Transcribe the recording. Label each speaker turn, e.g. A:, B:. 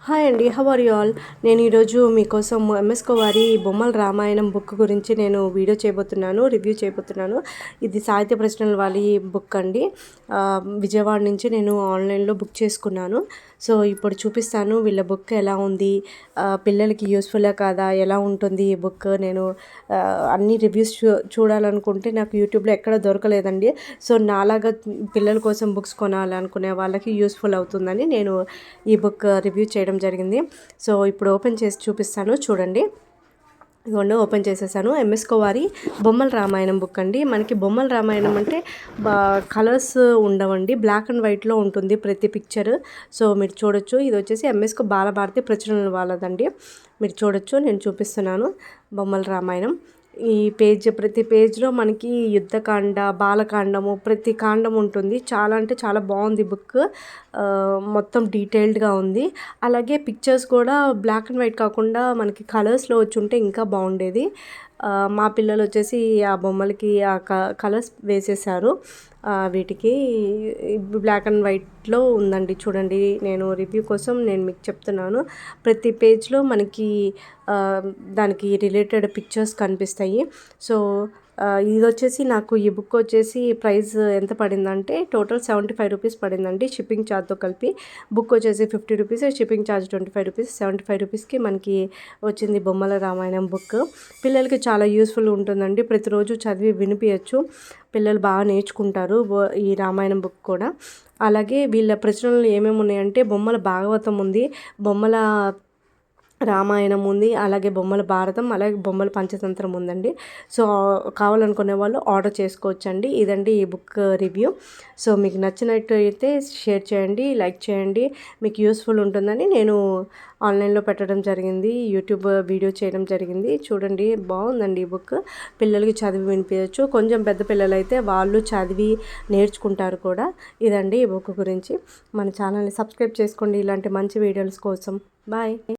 A: Hi అండి, how are you all? నేను ఈరోజు మీకోసం ఎంఎస్ వారి బొమ్మల రామాయణం బుక్ గురించి నేను వీడియో చేయబోతున్నాను, రివ్యూ చేయబోతున్నాను. ఇది సాహిత్య ప్రశ్నల వాళ్ళ బుక్ అండి. విజయవాడ నుంచి నేను ఆన్లైన్లో బుక్ చేసుకున్నాను. సో ఇప్పుడు చూపిస్తాను వీళ్ళ బుక్ ఎలా ఉంది, పిల్లలకి యూస్ఫుల్లా కాదా, ఎలా ఉంటుంది ఈ బుక్. నేను అన్ని రివ్యూస్ చూడాలనుకుంటే నాకు యూట్యూబ్లో ఎక్కడ దొరకలేదండి. సో నాలాగా పిల్లల కోసం బుక్స్ కొనాలనుకునే వాళ్ళకి యూస్ఫుల్ అవుతుందని నేను ఈ బుక్ రివ్యూ చేయడం జరిగింది. సో ఇప్పుడు ఓపెన్ చేసి చూపిస్తాను, చూడండి. ఇదిగోండి, ఓపెన్ చేసేసాను. ఎంఎస్ వారి బొమ్మల రామాయణం బుక్ అండి. మనకి బొమ్మల రామాయణం అంటే కలర్స్ ఉండవండి, బ్లాక్ అండ్ వైట్లో ఉంటుంది ప్రతి పిక్చర్. సో మీరు చూడొచ్చు, ఇది వచ్చేసి ఎంఎస్ బాలభారతి ప్రచురణల వాళ్ళదండి. మీరు చూడొచ్చు, నేను చూపిస్తున్నాను బొమ్మల రామాయణం. ఈ ప్రతి పేజ్లో మనకి యుద్ధకాండ, బాలకాండము, ప్రతి కాండం ఉంటుంది. చాలా అంటే చాలా బాగుంది బుక్. మొత్తం డీటెయిల్డ్గా ఉంది. అలాగే పిక్చర్స్ కూడా బ్లాక్ అండ్ వైట్ కాకుండా మనకి కలర్స్లో వచ్చి ఉంటే ఇంకా బాగుండేది. మా పిల్లలు వచ్చేసి ఆ బొమ్మలకి ఆ కలర్స్ వేసేసారు. వీటికి బ్లాక్ అండ్ వైట్లో ఉందండి, చూడండి. నేను రివ్యూ కోసం నేను మీకు చెప్తున్నాను. ప్రతి పేజ్లో మనకి దానికి రిలేటెడ్ పిక్చర్స్ కనిపిస్తాయి. సో ఇది వచ్చేసి నాకు ఈ బుక్ వచ్చేసి ప్రైస్ ఎంత పడిందంటే టోటల్ 75 రూపీస్ పడిందండి, షిప్పింగ్ ఛార్జ్తో కలిపి. బుక్ వచ్చేసి 50 రూపీస్, షిప్పింగ్ ఛార్జ్ 25 రూపీస్. 75 రూపీస్కి మనకి వచ్చింది బొమ్మల రామాయణం బుక్. పిల్లలకి చాలా యూస్ఫుల్ ఉంటుందండి, ప్రతిరోజు చదివి వినిపించచ్చు. పిల్లలు బాగా నేర్చుకుంటారు ఈ రామాయణం బుక్ కూడా. అలాగే వీళ్ళ ప్రచురణలు ఏమేమి ఉన్నాయంటే బొమ్మల భాగవతం ఉంది, బొమ్మల రామాయణం ఉంది, అలాగే బొమ్మల భారతం, అలాగే బొమ్మల పంచతంత్రం ఉందండి. సో కావాలనుకునే వాళ్ళు ఆర్డర్ చేసుకోవచ్చండి. ఇదండి ఈ బుక్ రివ్యూ. సో మీకు నచ్చినట్టు అయితే షేర్ చేయండి, లైక్ చేయండి. మీకు యూస్ఫుల్ ఉంటుందని నేను ఆన్లైన్లో పెట్టడం జరిగింది, యూట్యూబ్ వీడియో చేయడం జరిగింది. చూడండి, బాగుందండి ఈ బుక్. పిల్లలకి చదివి వినిపించవచ్చు. కొంచెం పెద్ద పిల్లలు అయితే వాళ్ళు చదివి నేర్చుకుంటారు కూడా. ఇదండి ఈ బుక్ గురించి. మన ఛానల్ని సబ్స్క్రైబ్ చేసుకోండి ఇలాంటి మంచి వీడియోస్ కోసం. బాయ్.